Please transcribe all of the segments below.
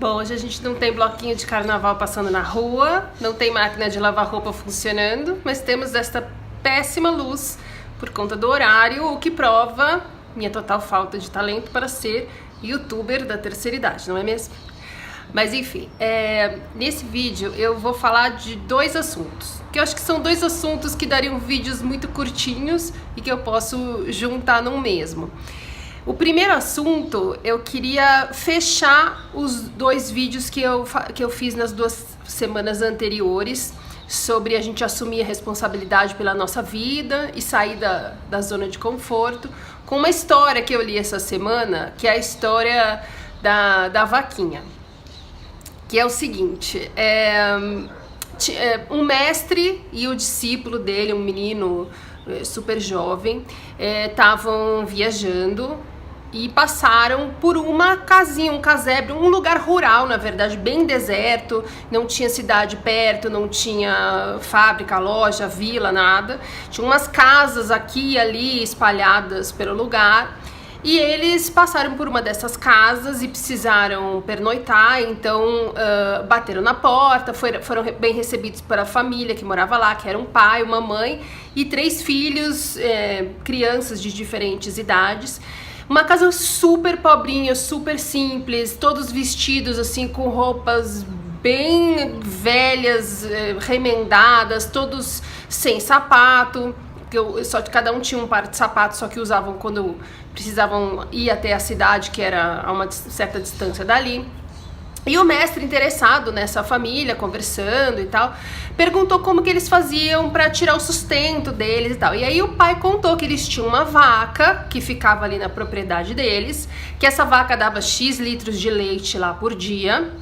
Bom, hoje a gente não tem bloquinho de carnaval passando na rua, não tem máquina de lavar roupa funcionando, mas temos esta péssima luz por conta do horário, o que prova minha total falta de talento para ser youtuber da terceira idade, não é mesmo? Mas enfim, nesse vídeo eu vou falar de dois assuntos, que eu acho que são dois assuntos que dariam vídeos muito curtinhos e que eu posso juntar num mesmo. O primeiro assunto, eu queria fechar os dois vídeos que eu fiz nas 2 semanas anteriores sobre a gente assumir a responsabilidade pela nossa vida e sair da zona de conforto, com uma história que eu li essa semana, que é a história da vaquinha. Que é o seguinte, um mestre e o discípulo dele, um menino super jovem, estavam viajando e passaram por uma casinha, um casebre, um lugar rural, na verdade, bem deserto, não tinha cidade perto, não tinha fábrica, loja, vila, nada. Tinha umas casas aqui e ali espalhadas pelo lugar. E eles passaram por uma dessas casas e precisaram pernoitar, então bateram na porta, foram bem recebidos pela família que morava lá, que era um pai, uma mãe e 3 filhos, crianças de diferentes idades. Uma casa super pobrinha, super simples, todos vestidos assim com roupas bem velhas, remendadas, todos sem sapato. Só que cada um tinha um par de sapatos, só que usavam quando precisavam ir até a cidade, que era a uma certa distância dali. E o mestre, interessado nessa família, conversando e tal, perguntou como que eles faziam para tirar o sustento deles e tal. E aí o pai contou que eles tinham uma vaca que ficava ali na propriedade deles, que essa vaca dava X litros de leite lá por dia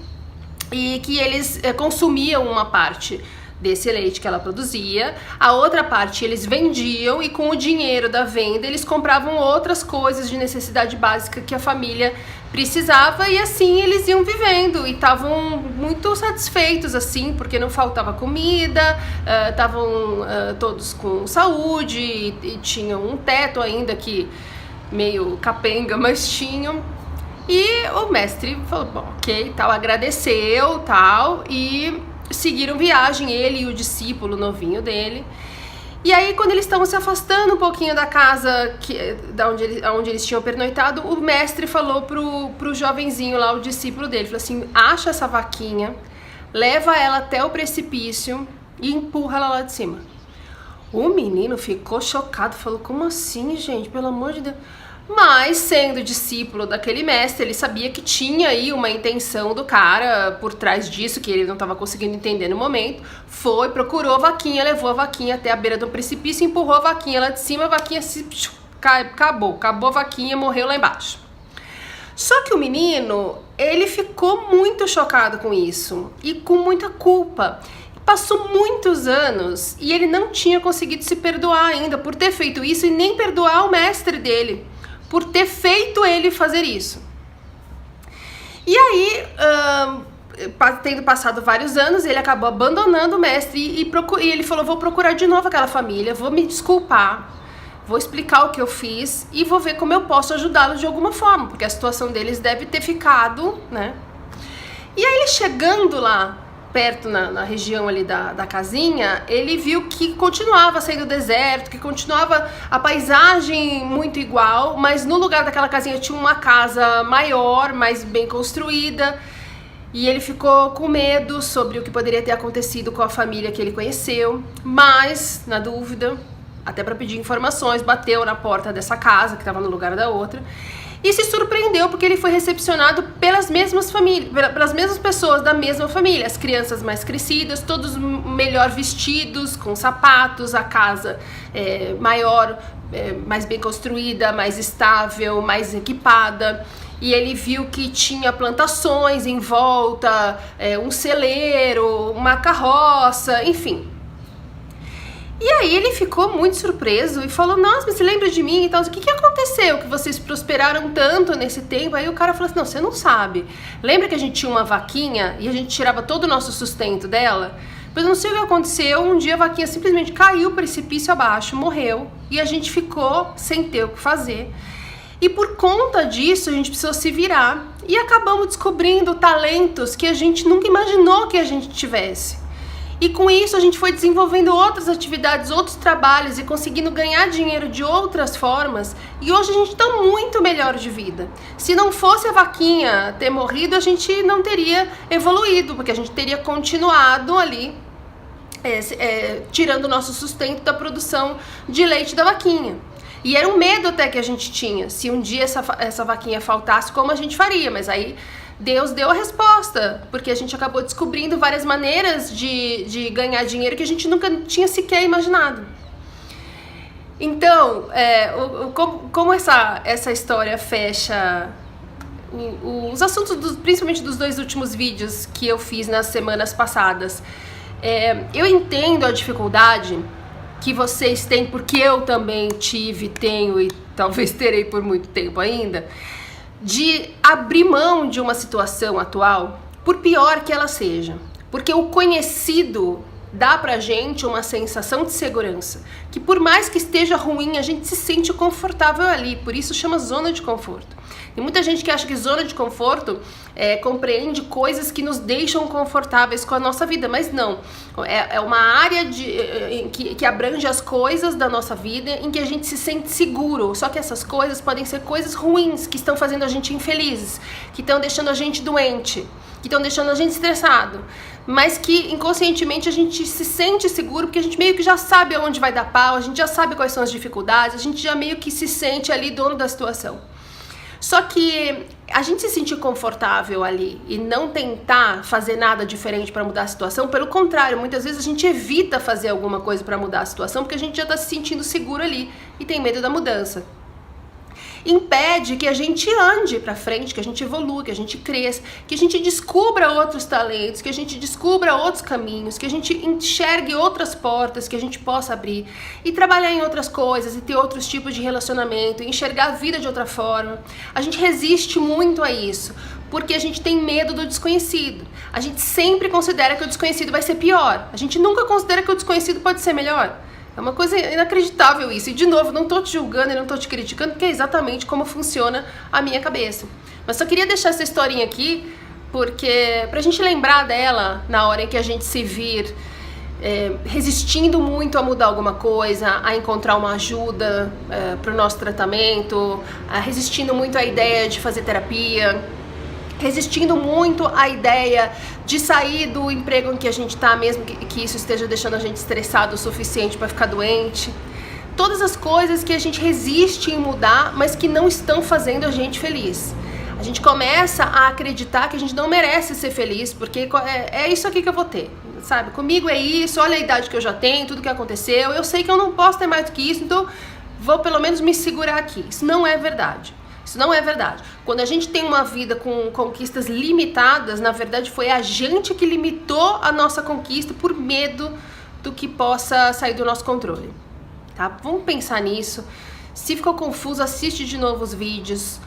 e que eles consumiam uma parte desse leite que ela produzia, a outra parte eles vendiam e com o dinheiro da venda eles compravam outras coisas de necessidade básica que a família precisava e assim eles iam vivendo e estavam muito satisfeitos assim, porque não faltava comida, estavam todos com saúde e tinham um teto ainda que meio capenga, mas tinham. E o mestre falou, bom, ok, tal, agradeceu, tal, e seguiram viagem, ele e o discípulo novinho dele. E aí, quando eles estavam se afastando um pouquinho da casa onde eles tinham pernoitado, o mestre falou pro jovenzinho lá, o discípulo dele, falou assim, acha essa vaquinha, leva ela até o precipício e empurra ela lá de cima. O menino ficou chocado, falou, como assim, gente, pelo amor de Deus? Mas, sendo discípulo daquele mestre, ele sabia que tinha aí uma intenção do cara por trás disso, que ele não estava conseguindo entender no momento. Foi, procurou a vaquinha, levou a vaquinha até a beira do precipício, empurrou a vaquinha lá de cima, a vaquinha acabou a vaquinha, morreu lá embaixo. Só que o menino, ele ficou muito chocado com isso e com muita culpa. Passou muitos anos e ele não tinha conseguido se perdoar ainda por ter feito isso e nem perdoar o mestre dele por ter feito ele fazer isso. E aí, tendo passado vários anos, ele acabou abandonando o mestre e ele falou, vou procurar de novo aquela família, vou me desculpar, vou explicar o que eu fiz e vou ver como eu posso ajudá-los de alguma forma, porque a situação deles deve ter ficado, né? E aí, ele chegando lá, perto na região ali da casinha, ele viu que continuava sendo deserto, que continuava a paisagem muito igual, mas no lugar daquela casinha tinha uma casa maior, mais bem construída, e ele ficou com medo sobre o que poderia ter acontecido com a família que ele conheceu, mas, na dúvida, até para pedir informações, bateu na porta dessa casa, que estava no lugar da outra, e se surpreendeu porque ele foi recepcionado pelas mesmas famílias, pelas mesmas pessoas da mesma família, as crianças mais crescidas, todos melhor vestidos, com sapatos, a casa maior, mais bem construída, mais estável, mais equipada. E ele viu que tinha plantações em volta, um celeiro, uma carroça, enfim. E aí ele ficou muito surpreso e falou, nossa, mas você lembra de mim e tal, o que aconteceu que vocês prosperaram tanto nesse tempo? Aí o cara falou assim, não, você não sabe, lembra que a gente tinha uma vaquinha e a gente tirava todo o nosso sustento dela? Pois não sei o que aconteceu, um dia a vaquinha simplesmente caiu o precipício abaixo, morreu e a gente ficou sem ter o que fazer. E por conta disso a gente precisou se virar e acabamos descobrindo talentos que a gente nunca imaginou que a gente tivesse. E com isso a gente foi desenvolvendo outras atividades, outros trabalhos e conseguindo ganhar dinheiro de outras formas. E hoje a gente está muito melhor de vida. Se não fosse a vaquinha ter morrido, a gente não teria evoluído, porque a gente teria continuado ali tirando o nosso sustento da produção de leite da vaquinha. E era um medo até que a gente tinha, se um dia essa vaquinha faltasse, como a gente faria, mas aí Deus deu a resposta, porque a gente acabou descobrindo várias maneiras de ganhar dinheiro que a gente nunca tinha sequer imaginado. Então, como essa história fecha os assuntos, principalmente dos 2 últimos vídeos que eu fiz nas semanas passadas, eu entendo a dificuldade que vocês têm, porque eu também tive, tenho e talvez terei por muito tempo ainda, de abrir mão de uma situação atual, por pior que ela seja. Porque o conhecido dá pra gente uma sensação de segurança, que por mais que esteja ruim, a gente se sente confortável ali, por isso chama zona de conforto. Tem muita gente que acha que zona de conforto compreende coisas que nos deixam confortáveis com a nossa vida, mas não. É uma área que abrange as coisas da nossa vida em que a gente se sente seguro, só que essas coisas podem ser coisas ruins, que estão fazendo a gente infelizes, que estão deixando a gente doente, que estão deixando a gente estressado, mas que inconscientemente a gente se sente seguro, porque a gente meio que já sabe aonde vai dar pau, a gente já sabe quais são as dificuldades, a gente já meio que se sente ali dono da situação. Só que a gente se sentir confortável ali e não tentar fazer nada diferente para mudar a situação, pelo contrário, muitas vezes a gente evita fazer alguma coisa para mudar a situação porque a gente já está se sentindo seguro ali e tem medo da mudança. Impede que a gente ande para frente, que a gente evolua, que a gente cresça, que a gente descubra outros talentos, que a gente descubra outros caminhos, que a gente enxergue outras portas que a gente possa abrir e trabalhar em outras coisas e ter outros tipos de relacionamento, e enxergar a vida de outra forma. A gente resiste muito a isso, porque a gente tem medo do desconhecido. A gente sempre considera que o desconhecido vai ser pior. A gente nunca considera que o desconhecido pode ser melhor. É uma coisa inacreditável isso. E de novo, não tô te julgando e não tô te criticando, porque é exatamente como funciona a minha cabeça. Mas só queria deixar essa historinha aqui, porque pra gente lembrar dela na hora em que a gente se vir resistindo muito a mudar alguma coisa, a encontrar uma ajuda pro nosso tratamento, resistindo muito à ideia de fazer terapia, resistindo muito à ideia de sair do emprego em que a gente tá, mesmo que isso esteja deixando a gente estressado o suficiente para ficar doente. Todas as coisas que a gente resiste em mudar, mas que não estão fazendo a gente feliz. A gente começa a acreditar que a gente não merece ser feliz, porque é isso aqui que eu vou ter, sabe? Comigo é isso, olha a idade que eu já tenho, tudo que aconteceu, eu sei que eu não posso ter mais do que isso, então vou pelo menos me segurar aqui. Isso não é verdade. Isso não é verdade. Quando a gente tem uma vida com conquistas limitadas, na verdade foi a gente que limitou a nossa conquista por medo do que possa sair do nosso controle. Tá? Vamos pensar nisso. Se ficou confuso, assiste de novo os vídeos,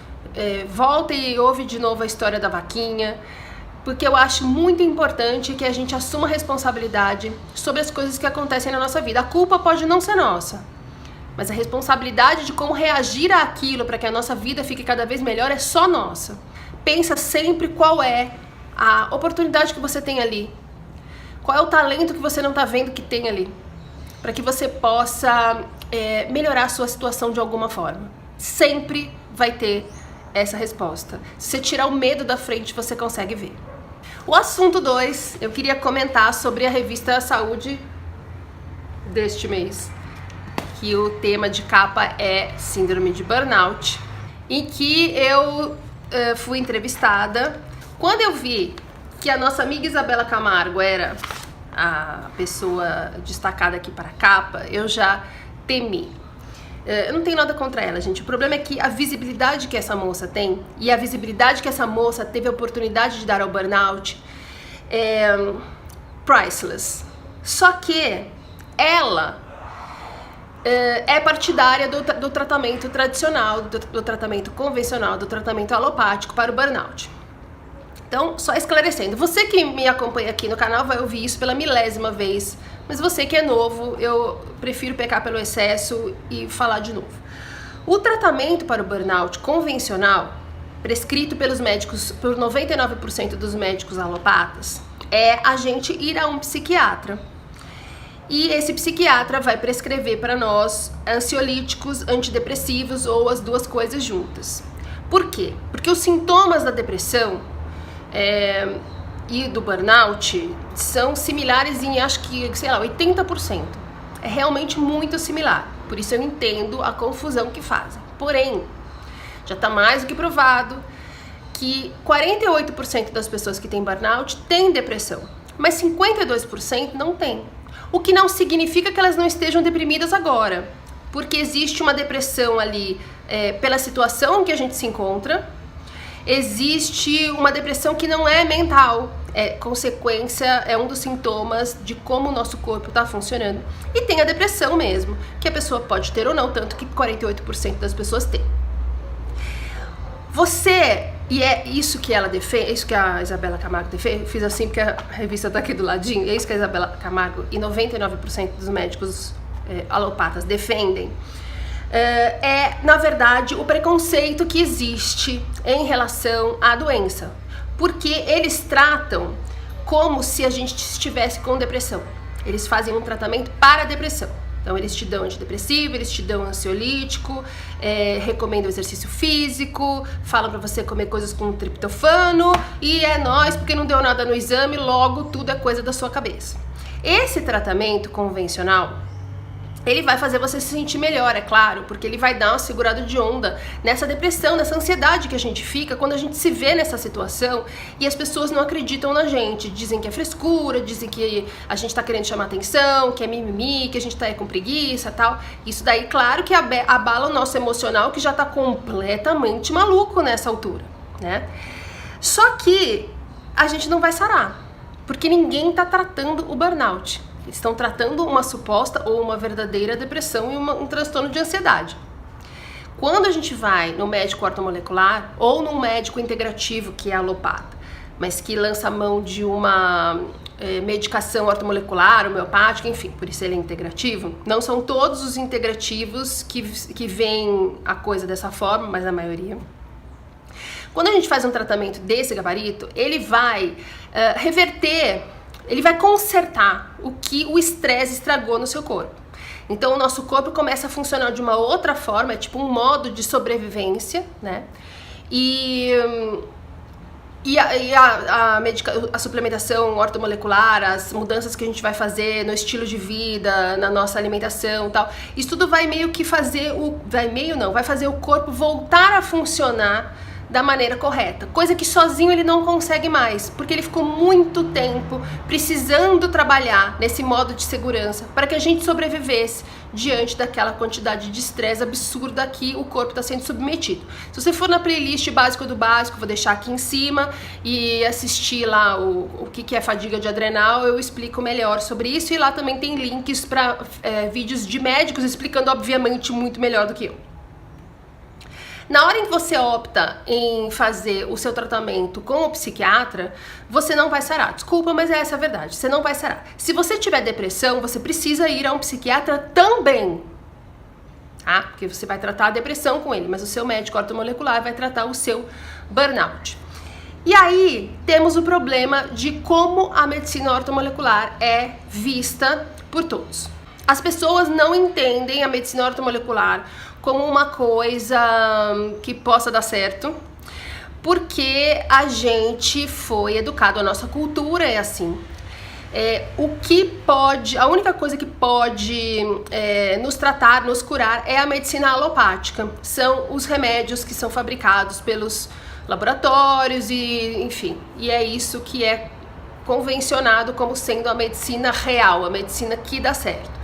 volta e ouve de novo a história da vaquinha, porque eu acho muito importante que a gente assuma responsabilidade sobre as coisas que acontecem na nossa vida. A culpa pode não ser nossa, mas a responsabilidade de como reagir àquilo para que a nossa vida fique cada vez melhor é só nossa. Pensa sempre qual é a oportunidade que você tem ali. Qual é o talento que você não está vendo que tem ali. Para que você possa melhorar a sua situação de alguma forma. Sempre vai ter essa resposta. Se você tirar o medo da frente, você consegue ver. O assunto 2, eu queria comentar sobre a revista Saúde deste mês, que o tema de capa é Síndrome de Burnout, em que eu fui entrevistada. Quando eu vi que a nossa amiga Isabela Camargo era a pessoa destacada aqui para a capa, eu já temi. Eu não tenho nada contra ela, gente. O problema é que a visibilidade que essa moça tem e a visibilidade que essa moça teve a oportunidade de dar ao burnout é priceless. Só que ela é partidária do tratamento tradicional, do tratamento convencional, do tratamento alopático para o burnout. Então, só esclarecendo, você que me acompanha aqui no canal vai ouvir isso pela milésima vez, mas você que é novo, eu prefiro pecar pelo excesso e falar de novo. O tratamento para o burnout convencional prescrito pelos médicos, por 99% dos médicos alopatas, é a gente ir a um psiquiatra. E esse psiquiatra vai prescrever para nós ansiolíticos, antidepressivos ou as duas coisas juntas. Por quê? Porque os sintomas da depressão e do burnout são similares em, acho que, sei lá, 80%. É realmente muito similar. Por isso eu entendo a confusão que fazem. Porém, já está mais do que provado que 48% das pessoas que têm burnout têm depressão, mas 52% não têm. O que não significa que elas não estejam deprimidas agora, porque existe uma depressão ali pela situação que a gente se encontra, existe uma depressão que não é mental, consequência, é um dos sintomas de como o nosso corpo está funcionando. E tem a depressão mesmo, que a pessoa pode ter ou não, tanto que 48% das pessoas têm. E é isso que ela defende, é isso que a Isabela Camargo defende, fiz assim porque a revista tá aqui do ladinho, é isso que a Isabela Camargo e 99% dos médicos alopatas defendem, na verdade, o preconceito que existe em relação à doença, porque eles tratam como se a gente estivesse com depressão, eles fazem um tratamento para a depressão. Então eles te dão antidepressivo, eles te dão ansiolítico, recomendam exercício físico, falam pra você comer coisas com triptofano e é nóis porque não deu nada no exame, logo tudo é coisa da sua cabeça. Esse tratamento convencional, ele vai fazer você se sentir melhor, é claro, porque ele vai dar uma segurada de onda nessa depressão, nessa ansiedade que a gente fica quando a gente se vê nessa situação e as pessoas não acreditam na gente, dizem que é frescura, dizem que a gente tá querendo chamar atenção, que é mimimi, que a gente tá aí com preguiça e tal. Isso daí, claro que abala o nosso emocional, que já tá completamente maluco nessa altura, né? Só que a gente não vai sarar, porque ninguém tá tratando o burnout. Eles estão tratando uma suposta ou uma verdadeira depressão e um transtorno de ansiedade. Quando a gente vai no médico ortomolecular ou num médico integrativo que é alopata, mas que lança a mão de uma medicação ortomolecular, homeopática, enfim, por isso ele é integrativo, não são todos os integrativos que veem a coisa dessa forma, mas a maioria. Quando a gente faz um tratamento desse gabarito, ele vai reverter, ele vai consertar o que o estresse estragou no seu corpo. Então o nosso corpo começa a funcionar de uma outra forma, é tipo um modo de sobrevivência, né? A suplementação ortomolecular, as mudanças que a gente vai fazer no estilo de vida, na nossa alimentação e tal, isso tudo vai meio que fazer vai fazer o corpo voltar a funcionar da maneira correta, coisa que sozinho ele não consegue mais, porque ele ficou muito tempo precisando trabalhar nesse modo de segurança para que a gente sobrevivesse diante daquela quantidade de estresse absurda que o corpo está sendo submetido. Se você for na playlist básico do básico, vou deixar aqui em cima, e assistir lá o que é fadiga de adrenal, eu explico melhor sobre isso, e lá também tem links para vídeos de médicos explicando obviamente muito melhor do que eu. Na hora em que você opta em fazer o seu tratamento com o psiquiatra, você não vai sarar. Desculpa, mas essa é a verdade. Você não vai sarar. Se você tiver depressão, você precisa ir a um psiquiatra também. Tá? Porque você vai tratar a depressão com ele, mas o seu médico ortomolecular vai tratar o seu burnout. E aí temos o problema de como a medicina ortomolecular é vista por todos. As pessoas não entendem a medicina ortomolecular como uma coisa que possa dar certo, porque a gente foi educado, a nossa cultura é assim. A única coisa que pode nos tratar, nos curar, é a medicina alopática. São os remédios que são fabricados pelos laboratórios e, enfim, e é isso que é convencionado como sendo a medicina real, a medicina que dá certo.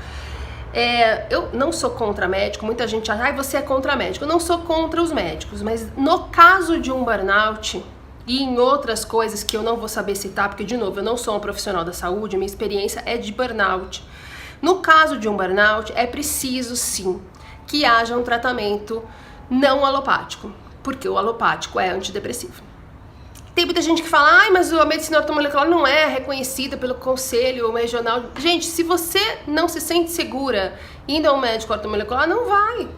Eu não sou contra médico, muita gente acha, você é contra médico. Eu não sou contra os médicos, mas no caso de um burnout e em outras coisas que eu não vou saber citar, porque de novo, eu não sou um profissional da saúde, minha experiência é de burnout. No caso de um burnout, é preciso sim que haja um tratamento não alopático, porque o alopático é antidepressivo. Tem muita gente que fala, mas a medicina ortomolecular não é reconhecida pelo Conselho Regional. Gente, se você não se sente segura indo ao médico ortomolecular, não vai.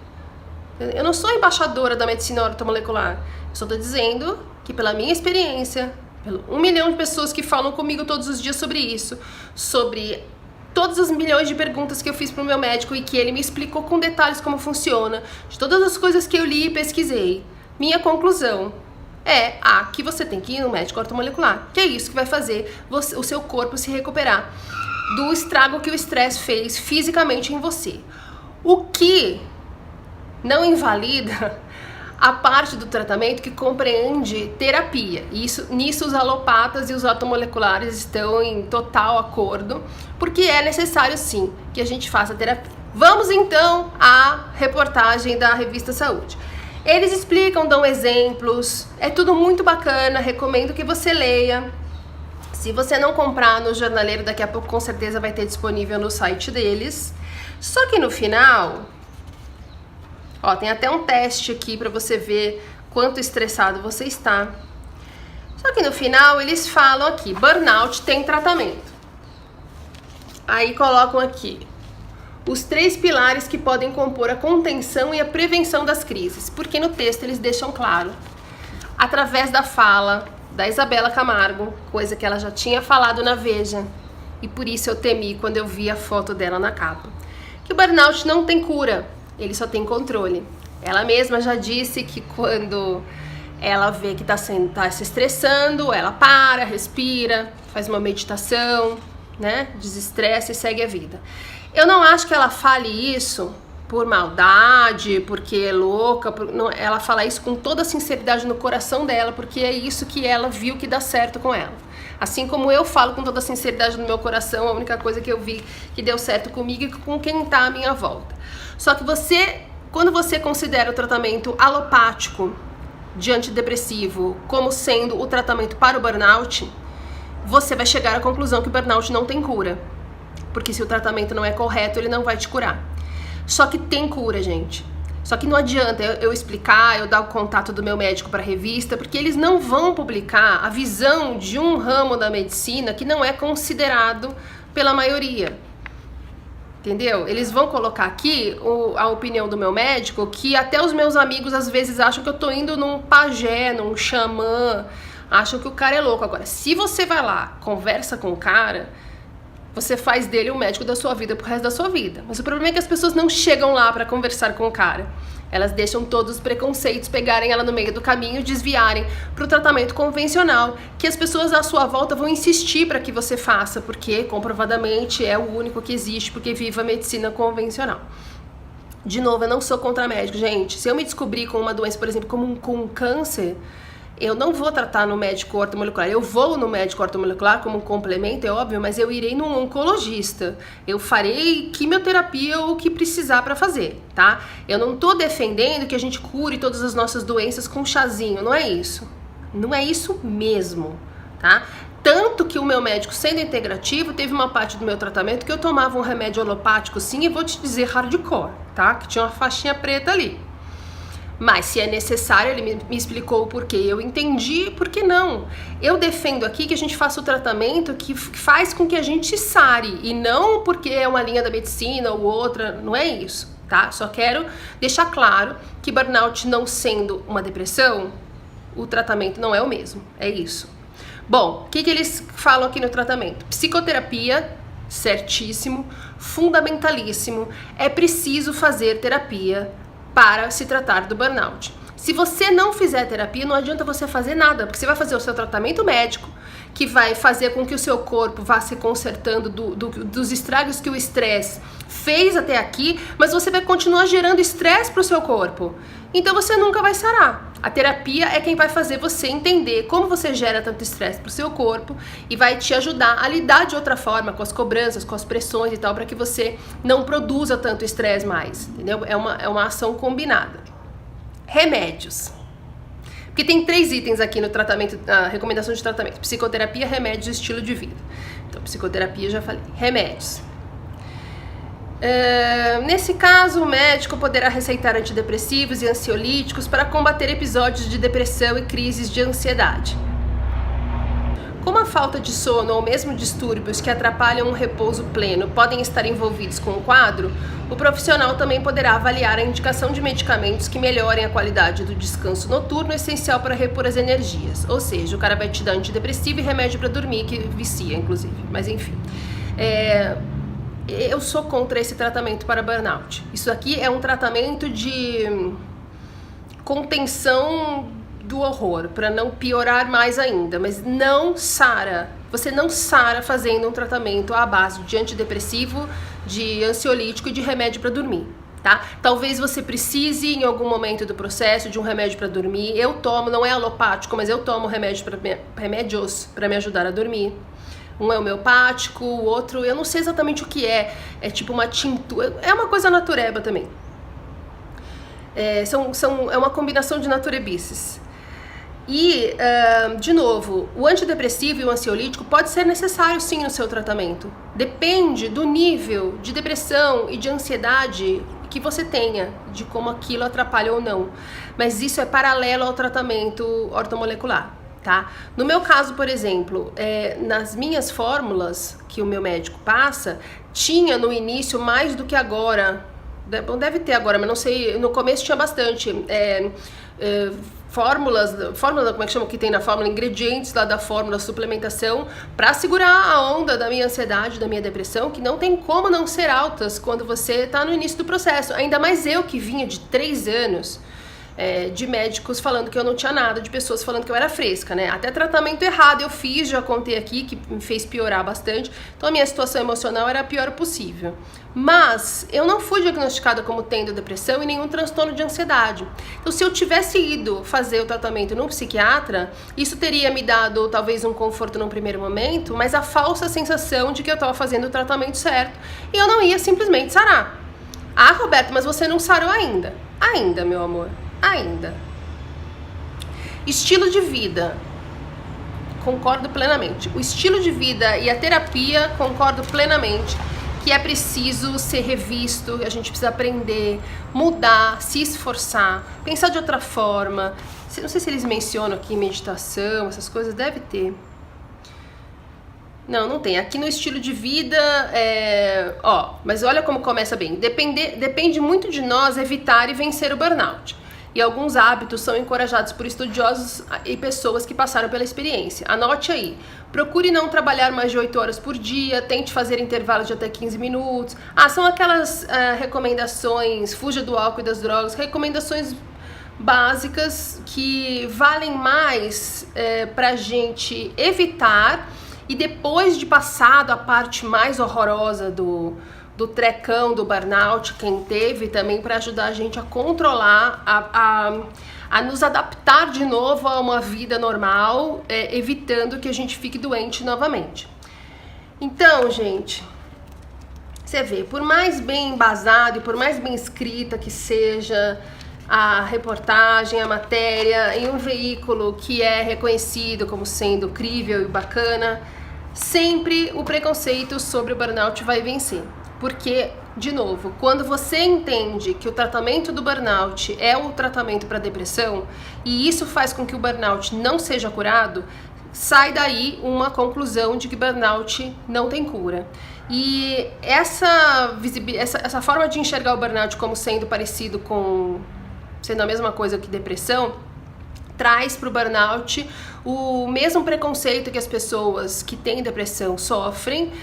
Eu não sou embaixadora da medicina ortomolecular. Eu só tô dizendo que pela minha experiência, pelo 1 milhão de pessoas que falam comigo todos os dias sobre isso, sobre todas as milhões de perguntas que eu fiz pro meu médico e que ele me explicou com detalhes como funciona, de todas as coisas que eu li e pesquisei, minha conclusão é que você tem que ir no médico ortomolecular, que é isso que vai fazer o seu corpo se recuperar do estrago que o estresse fez fisicamente em você. O que não invalida a parte do tratamento que compreende terapia. Nisso os alopatas e os ortomoleculares estão em total acordo, porque é necessário sim que a gente faça terapia. Vamos então à reportagem da revista Saúde. Eles explicam, dão exemplos, é tudo muito bacana, recomendo que você leia. Se você não comprar no jornaleiro, daqui a pouco com certeza vai ter disponível no site deles. Só que no final, tem até um teste aqui para você ver quanto estressado você está. Só que no final eles falam aqui, burnout tem tratamento. Aí colocam aqui os 3 pilares que podem compor a contenção e a prevenção das crises. Porque no texto eles deixam claro, através da fala da Isabela Camargo, coisa que ela já tinha falado na Veja, e por isso eu temi quando eu vi a foto dela na capa, que o burnout não tem cura, ele só tem controle. Ela mesma já disse que quando ela vê que tá se estressando, ela para, respira, faz uma meditação, né? Desestressa e segue a vida. Eu não acho que ela fale isso por maldade, porque é louca, ela fala isso com toda a sinceridade no coração dela, porque é isso que ela viu que dá certo com ela. Assim como eu falo com toda a sinceridade no meu coração, a única coisa que eu vi que deu certo comigo e com quem tá à minha volta. Só que quando você considera o tratamento alopático de antidepressivo como sendo o tratamento para o burnout, você vai chegar à conclusão que o burnout não tem cura. Porque se o tratamento não é correto, ele não vai te curar. Só que tem cura, gente. Só que não adianta eu explicar, eu dar o contato do meu médico para a revista, porque eles não vão publicar a visão de um ramo da medicina que não é considerado pela maioria. Entendeu? Eles vão colocar aqui a opinião do meu médico, que até os meus amigos às vezes acham que eu tô indo num pajé, num xamã, acham que o cara é louco. Agora, se você vai lá, conversa com o cara, você faz dele o médico da sua vida pro resto da sua vida. Mas o problema é que as pessoas não chegam lá para conversar com o cara. Elas deixam todos os preconceitos pegarem ela no meio do caminho e desviarem para o tratamento convencional, que as pessoas à sua volta vão insistir para que você faça, porque comprovadamente é o único que existe, porque vive a medicina convencional. De novo, eu não sou contra médico, gente. Se eu me descobrir com uma doença, por exemplo, como com câncer, eu não vou tratar no médico ortomolecular. Eu vou no médico ortomolecular como um complemento, é óbvio, mas eu irei num oncologista. Eu farei quimioterapia ou o que precisar para fazer, tá? Eu não tô defendendo que a gente cure todas as nossas doenças com chazinho, não é isso. Não é isso mesmo, tá? Tanto que o meu médico, sendo integrativo, teve uma parte do meu tratamento que eu tomava um remédio alopático, sim, e vou te dizer hardcore, tá? Que tinha uma faixinha preta ali. Mas se é necessário, ele me explicou o porquê. Eu entendi por que não. Eu defendo aqui que a gente faça o tratamento que faz com que a gente sare. E não porque é uma linha da medicina ou outra. Não é isso, tá? Só quero deixar claro que burnout não sendo uma depressão, o tratamento não é o mesmo. É isso. Bom, o que eles falam aqui no tratamento? Psicoterapia, certíssimo. Fundamentalíssimo. É preciso fazer terapia para se tratar do burnout. Se você não fizer terapia, não adianta você fazer nada, porque você vai fazer o seu tratamento médico, que vai fazer com que o seu corpo vá se consertando dos estragos que o estresse fez até aqui, mas você vai continuar gerando estresse para o seu corpo. Então você nunca vai sarar. A terapia é quem vai fazer você entender como você gera tanto estresse para o seu corpo e vai te ajudar a lidar de outra forma com as cobranças, com as pressões e tal, para que você não produza tanto estresse mais, entendeu? É uma ação combinada. Remédios. Porque tem 3 itens aqui no tratamento, na recomendação de tratamento: psicoterapia, remédios e estilo de vida. Então, psicoterapia, já falei. Remédios. Nesse caso, o médico poderá receitar antidepressivos e ansiolíticos para combater episódios de depressão e crises de ansiedade. Como a falta de sono ou mesmo distúrbios que atrapalham um repouso pleno podem estar envolvidos com o quadro, o profissional também poderá avaliar a indicação de medicamentos que melhorem a qualidade do descanso noturno, essencial para repor as energias. Ou seja, o cara vai te dar antidepressivo e remédio para dormir, que vicia, inclusive. Mas enfim, eu sou contra esse tratamento para burnout. Isso aqui é um tratamento de contenção do horror, para não piorar mais ainda, mas não sara. Você não sara fazendo um tratamento à base de antidepressivo, de ansiolítico e de remédio para dormir, tá? Talvez você precise em algum momento do processo de um remédio para dormir. Eu tomo, não é alopático, mas eu tomo remédios para me ajudar a dormir. Um é homeopático, o outro eu não sei exatamente o que é tipo uma tintura, é uma coisa natureba também. É uma combinação de naturebices. E, de novo, o antidepressivo e o ansiolítico pode ser necessário sim no seu tratamento. Depende do nível de depressão e de ansiedade que você tenha, de como aquilo atrapalha ou não. Mas isso é paralelo ao tratamento ortomolecular, tá? No meu caso, por exemplo, nas minhas fórmulas que o meu médico passa, tinha no início mais do que agora. Deve ter agora, mas não sei, no começo tinha bastante. Fórmula, como é que chama, que tem na fórmula, ingredientes lá da fórmula, suplementação, para segurar a onda da minha ansiedade, da minha depressão, que não tem como não ser altas quando você tá no início do processo. Ainda mais eu que vinha de 3 anos de médicos falando que eu não tinha nada, de pessoas falando que eu era fresca, né? Até tratamento errado eu fiz, já contei aqui, que me fez piorar bastante. Então a minha situação emocional era a pior possível. Mas eu não fui diagnosticada como tendo depressão e nenhum transtorno de ansiedade. Então se eu tivesse ido fazer o tratamento num psiquiatra, isso teria me dado talvez um conforto num primeiro momento, mas a falsa sensação de que eu estava fazendo o tratamento certo e eu não ia simplesmente sarar. Ah, Roberto, mas você não sarou ainda. Ainda, meu amor. Ainda. Estilo de vida, concordo plenamente. O estilo de vida e a terapia, concordo plenamente que é preciso ser revisto, a gente precisa aprender, mudar, se esforçar, pensar de outra forma. Não sei se eles mencionam aqui meditação, essas coisas, deve ter. Não tem. Aqui no estilo de vida, mas olha como começa bem. Depende muito de nós evitar e vencer o burnout. E alguns hábitos são encorajados por estudiosos e pessoas que passaram pela experiência. Anote aí. Procure não trabalhar mais de 8 horas por dia, tente fazer intervalos de até 15 minutos. São aquelas recomendações, fuja do álcool e das drogas, recomendações básicas que valem mais pra gente evitar e depois de passado a parte mais horrorosa do trecão, do burnout, quem teve também, para ajudar a gente a controlar, a nos adaptar de novo a uma vida normal, evitando que a gente fique doente novamente. Então, gente, você vê, por mais bem embasado e por mais bem escrita que seja a reportagem, a matéria, em um veículo que é reconhecido como sendo crível e bacana, sempre o preconceito sobre o burnout vai vencer. Porque, de novo, quando você entende que o tratamento do burnout é o tratamento para depressão e isso faz com que o burnout não seja curado, sai daí uma conclusão de que burnout não tem cura. E essa forma de enxergar o burnout como sendo parecido com, sendo a mesma coisa que depressão, traz para o burnout o mesmo preconceito que as pessoas que têm depressão sofrem,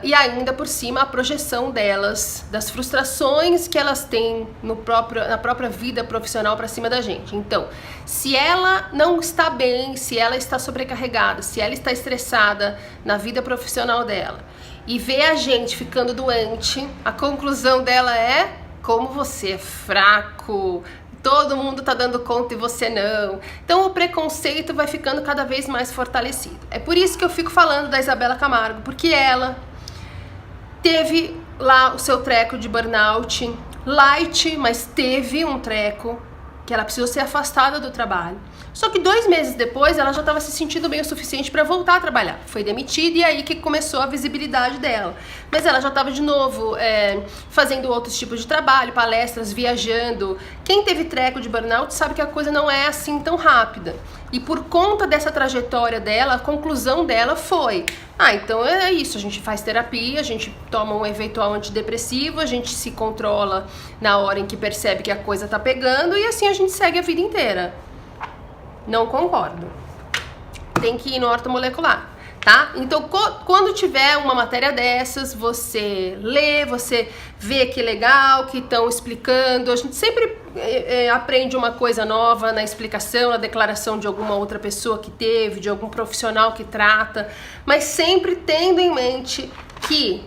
e ainda por cima a projeção delas, das frustrações que elas têm na própria vida profissional para cima da gente. Então, se ela não está bem, se ela está sobrecarregada, se ela está estressada na vida profissional dela e vê a gente ficando doente, a conclusão dela é: como você é fraco, todo mundo tá dando conta e você não. Então o preconceito vai ficando cada vez mais fortalecido. É por isso que eu fico falando da Isabela Camargo, porque ela teve lá o seu treco de burnout, light, mas teve um treco que ela precisou ser afastada do trabalho. Só que 2 meses depois ela já estava se sentindo bem o suficiente para voltar a trabalhar. Foi demitida e aí que começou a visibilidade dela. Mas ela já estava de novo fazendo outros tipos de trabalho, palestras, viajando. Quem teve treco de burnout sabe que a coisa não é assim tão rápida. E por conta dessa trajetória dela, a conclusão dela foi: então é isso, a gente faz terapia, a gente toma um eventual antidepressivo, a gente se controla na hora em que percebe que a coisa tá pegando e assim a gente segue a vida inteira. Não concordo. Tem que ir no ortomolecular. Tá? Então, quando tiver uma matéria dessas, você lê, você vê que legal, que estão explicando. A gente sempre aprende uma coisa nova na explicação, na declaração de alguma outra pessoa que teve, de algum profissional que trata, mas sempre tendo em mente que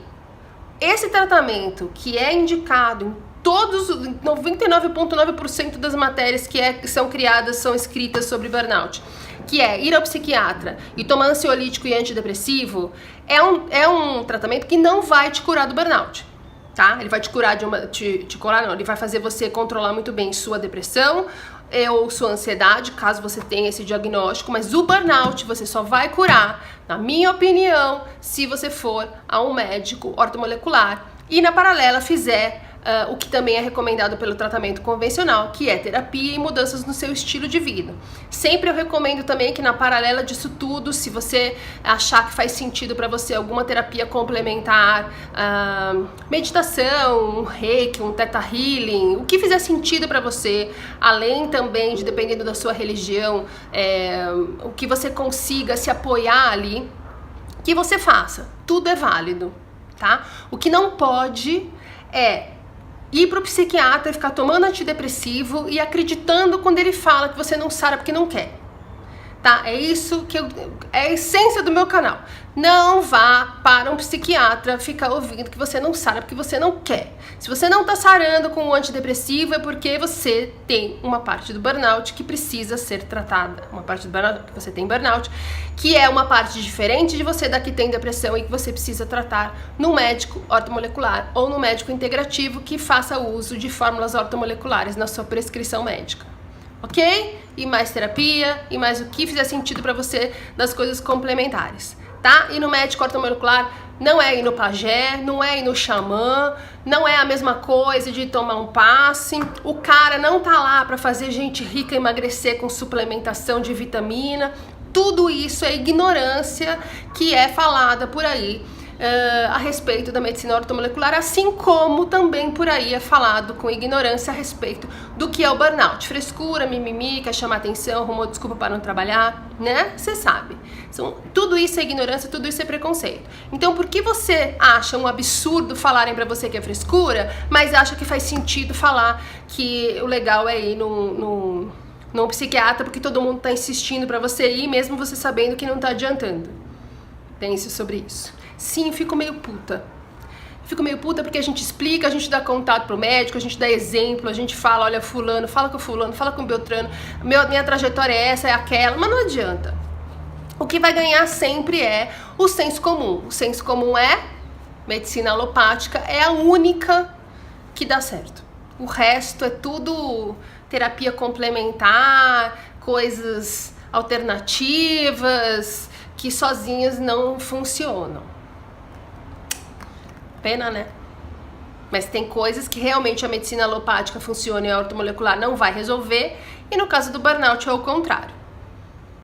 esse tratamento que é indicado em todos, 99,9% das matérias que são criadas, são escritas sobre burnout, que é ir ao psiquiatra e tomar ansiolítico e antidepressivo, é um tratamento que não vai te curar do burnout, tá? Ele vai te curar ele vai fazer você controlar muito bem sua depressão ou sua ansiedade, caso você tenha esse diagnóstico, mas o burnout você só vai curar, na minha opinião, se você for a um médico ortomolecular e na paralela fizer o que também é recomendado pelo tratamento convencional, que é terapia e mudanças no seu estilo de vida. Sempre eu recomendo também que na paralela disso tudo, se você achar que faz sentido para você alguma terapia complementar, meditação, um reiki, um theta healing, o que fizer sentido para você, além também de, dependendo da sua religião, o que você consiga se apoiar ali, que você faça. Tudo é válido, tá? O que não pode é ir pro psiquiatra e ficar tomando antidepressivo e acreditando quando ele fala que você não sara porque não quer. Tá? É isso que é a essência do meu canal. Não vá para um psiquiatra ficar ouvindo que você não sara porque você não quer. Se você não tá sarando com o antidepressivo é porque você tem uma parte do burnout que precisa ser tratada. Uma parte do burnout que você tem burnout, que é uma parte diferente de você da que tem depressão e que você precisa tratar no médico ortomolecular ou no médico integrativo que faça uso de fórmulas ortomoleculares na sua prescrição médica. Ok? E mais terapia, e mais o que fizer sentido pra você das coisas complementares, tá? E no médico ortomolecular não é ir no pajé, não é ir no xamã, não é a mesma coisa de tomar um passe. O cara não tá lá pra fazer gente rica emagrecer com suplementação de vitamina. Tudo isso é ignorância que é falada por aí a respeito da medicina ortomolecular, assim como também por aí é falado com ignorância a respeito do que é o burnout. Frescura, mimimi, quer chamar atenção, arrumou desculpa para não trabalhar, né? Você sabe. Tudo isso é ignorância, tudo isso é preconceito. Então, por que você acha um absurdo falarem pra você que é frescura, mas acha que faz sentido falar que o legal é ir num psiquiatra porque todo mundo tá insistindo pra você ir, mesmo você sabendo que não tá adiantando? Pense sobre isso. Sim, fico meio puta. Fico meio puta porque a gente explica, a gente dá contato pro médico, a gente dá exemplo, a gente fala, olha, fulano, fala com o fulano, fala com o Beltrano, minha trajetória é essa, é aquela, mas não adianta. O que vai ganhar sempre é o senso comum. O senso comum é medicina alopática, é a única que dá certo. O resto é tudo terapia complementar, coisas alternativas que sozinhas não funcionam. Pena, né? Mas tem coisas que realmente a medicina alopática funciona e a ortomolecular não vai resolver, e no caso do burnout é o contrário.